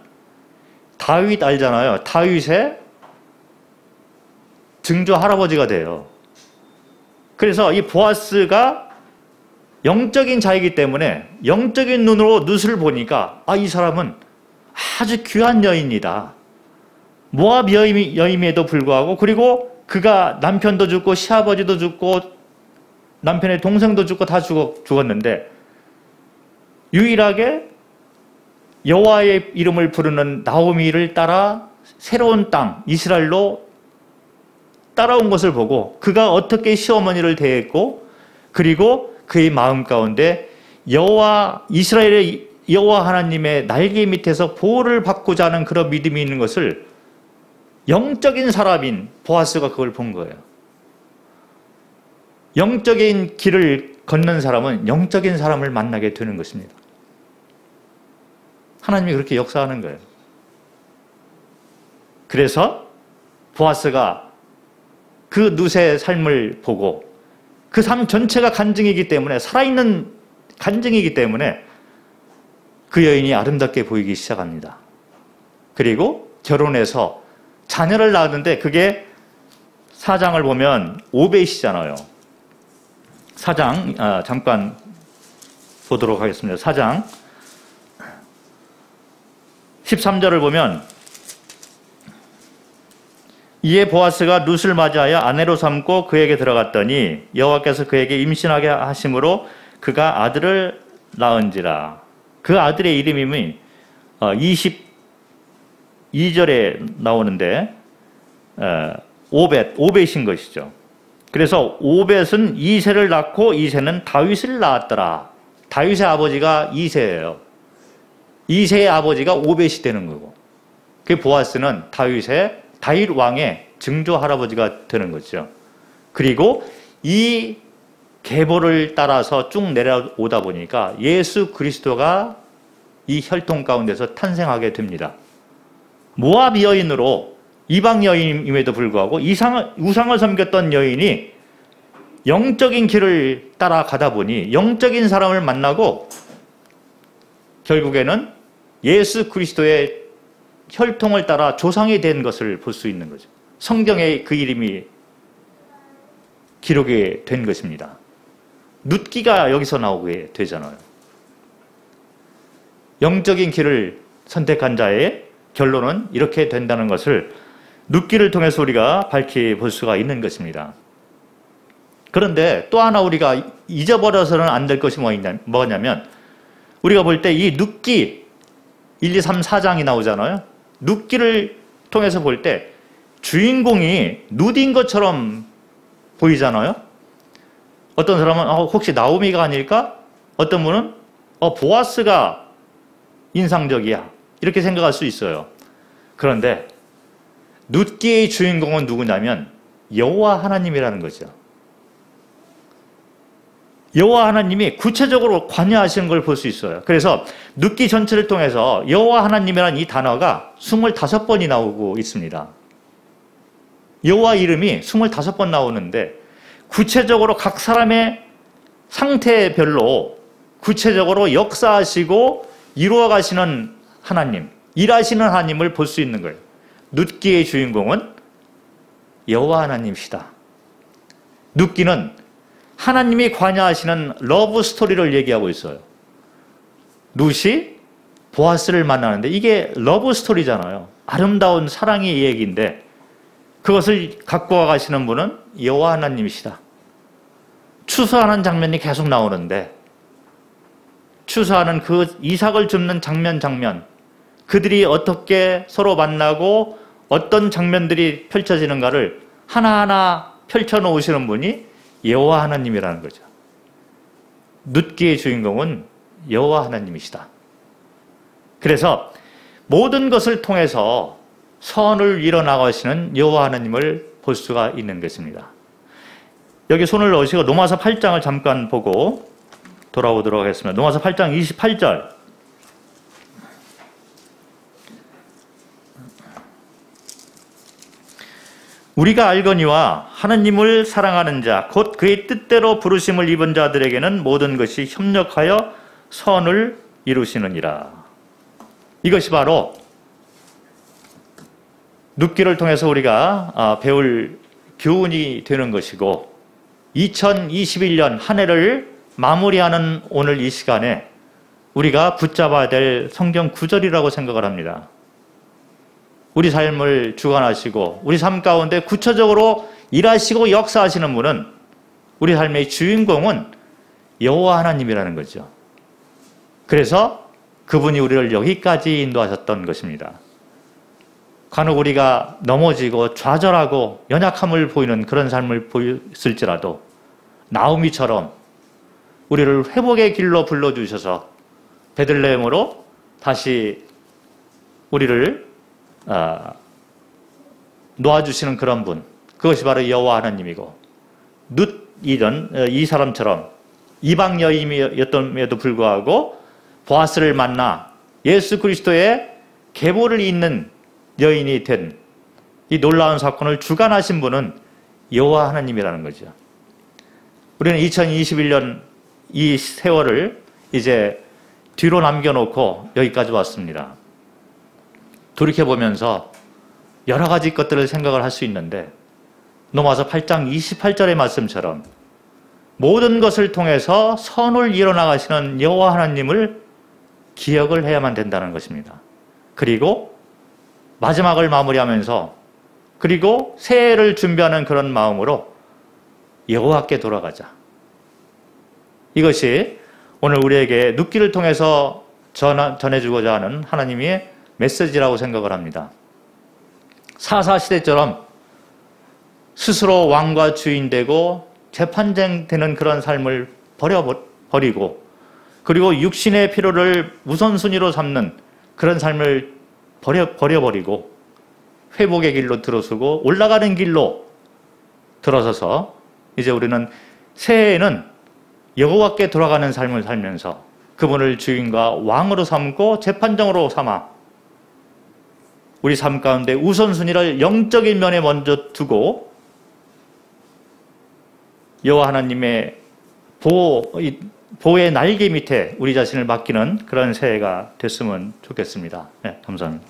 다윗 알잖아요. 다윗의 증조 할아버지가 돼요. 그래서 이 보아스가 영적인 자이기 때문에 영적인 눈으로 룻을 보니까 이 사람은 아주 귀한 여인이다. 모압 여임에도 불구하고 그리고 그가 남편도 죽고 시아버지도 죽고 남편의 동생도 죽고 다 죽었는데 유일하게 여호와의 이름을 부르는 나오미를 따라 새로운 땅 이스라엘로 따라온 것을 보고 그가 어떻게 시어머니를 대했고 그리고 그의 마음 가운데 이스라엘의 여호와 하나님의 날개 밑에서 보호를 받고자 하는 그런 믿음이 있는 것을 영적인 사람인 보아스가 그걸 본 거예요. 영적인 길을 걷는 사람은 영적인 사람을 만나게 되는 것입니다. 하나님이 그렇게 역사하는 거예요. 그래서 보아스가 그 룻의 삶을 보고 그 삶 전체가 간증이기 때문에 살아있는 간증이기 때문에 그 여인이 아름답게 보이기 시작합니다. 그리고 결혼해서 자녀를 낳았는데 그게 사장을 보면 오벳이잖아요. 사장 잠깐 보도록 하겠습니다. 사장 13절을 보면 이에 보아스가 룻을 맞이하여 아내로 삼고 그에게 들어갔더니 여호와께서 그에게 임신하게 하심으로 그가 아들을 낳은지라. 그 아들의 이름이 22절에 나오는데 오벳인 것이죠. 그래서 오벳은 이새를 낳고 이새는 다윗을 낳았더라. 다윗의 아버지가 이새예요. 이새의 아버지가 오벳이 되는 거고 그 보아스는 다윗 왕의 증조 할아버지가 되는 거죠. 그리고 이 계보를 따라서 쭉 내려오다 보니까 예수 그리스도가 이 혈통 가운데서 탄생하게 됩니다. 모압 여인으로 이방 여인임에도 불구하고 우상을 섬겼던 여인이 영적인 길을 따라가다 보니 영적인 사람을 만나고 결국에는 예수 그리스도의 혈통을 따라 조상이 된 것을 볼 수 있는 거죠. 성경에 그 이름이 기록이 된 것입니다. 룻기가 여기서 나오게 되잖아요. 영적인 길을 선택한 자의 결론은 이렇게 된다는 것을 룻기를 통해서 우리가 밝혀볼 수가 있는 것입니다. 그런데 또 하나 우리가 잊어버려서는 안 될 것이 뭐냐면 우리가 볼 때 이 룻기 1, 2, 3, 4장이 나오잖아요. 룻기를 통해서 볼 때 주인공이 룻인 것처럼 보이잖아요. 어떤 사람은 혹시 나오미가 아닐까? 어떤 분은 보아스가 인상적이야. 이렇게 생각할 수 있어요. 그런데 룻기의 주인공은 누구냐면 여호와 하나님이라는 거죠. 여호와 하나님이 구체적으로 관여하시는 걸 볼 수 있어요. 그래서 룻기 전체를 통해서 여호와 하나님이라는 이 단어가 25번이 나오고 있습니다. 여호와 이름이 25번 나오는데 구체적으로 각 사람의 상태별로 구체적으로 역사하시고 이루어 가시는 하나님, 일하시는 하나님을 볼 수 있는 거예요. 룻기의 주인공은 여호와 하나님이시다. 룻기는 하나님이 관여하시는 러브 스토리를 얘기하고 있어요. 룻이 보아스를 만나는데 이게 러브 스토리잖아요. 아름다운 사랑의 얘기인데 그것을 갖고 가시는 분은 여호와 하나님이시다. 추수하는 장면이 계속 나오는데 추수하는 그 이삭을 줍는 장면 그들이 어떻게 서로 만나고 어떤 장면들이 펼쳐지는가를 하나하나 펼쳐놓으시는 분이 여호와 하나님이라는 거죠. 룻기의 주인공은 여호와 하나님이시다. 그래서 모든 것을 통해서 선을 이뤄나가시는 여호와 하나님을 볼 수가 있는 것입니다. 여기 손을 넣으시고 로마서 8장을 잠깐 보고 돌아오도록 하겠습니다. 로마서 8장 28절. 우리가 알거니와 하나님을 사랑하는 자, 곧 그의 뜻대로 부르심을 입은 자들에게는 모든 것이 협력하여 선을 이루시느니라. 이것이 바로 룻기를 통해서 우리가 배울 교훈이 되는 것이고 2021년 한 해를 마무리하는 오늘 이 시간에 우리가 붙잡아야 될 성경 구절이라고 생각을 합니다. 우리 삶을 주관하시고 우리 삶 가운데 구체적으로 일하시고 역사하시는 분은 우리 삶의 주인공은 여호와 하나님이라는 거죠. 그래서 그분이 우리를 여기까지 인도하셨던 것입니다. 간혹 우리가 넘어지고 좌절하고 연약함을 보이는 그런 삶을 보였을지라도 나오미처럼 우리를 회복의 길로 불러주셔서 베들레헴으로 다시 우리를 놓아주시는 그런 분, 그것이 바로 여호와 하나님이고 룻이던 이 사람처럼 이방 여인이었음에도 불구하고 보아스를 만나 예수 그리스도의 계보를 잇는 여인이 된 이 놀라운 사건을 주관하신 분은 여호와 하나님이라는 거죠. 우리는 2021년 이 세월을 이제 뒤로 남겨놓고 여기까지 왔습니다. 돌이켜보면서 여러 가지 것들을 생각을 할 수 있는데 로마서 8장 28절의 말씀처럼 모든 것을 통해서 선을 이뤄나가시는 여호와 하나님을 기억을 해야만 된다는 것입니다. 그리고 마지막을 마무리하면서 그리고 새해를 준비하는 그런 마음으로 여호와께 돌아가자. 이것이 오늘 우리에게 룻기를 통해서 전해주고자 하는 하나님의 메시지라고 생각을 합니다. 사사시대처럼 스스로 왕과 주인 되고 재판장 되는 그런 삶을 버리고 그리고 육신의 필요를 우선순위로 삼는 그런 삶을 버려버리고 회복의 길로 들어서고 올라가는 길로 들어서서 이제 우리는 새해에는 여호와께 돌아가는 삶을 살면서 그분을 주인과 왕으로 삼고 재판장으로 삼아 우리 삶 가운데 우선순위를 영적인 면에 먼저 두고 여호와 하나님의 보호의 날개 밑에 우리 자신을 맡기는 그런 새해가 됐으면 좋겠습니다. 네, 감사합니다.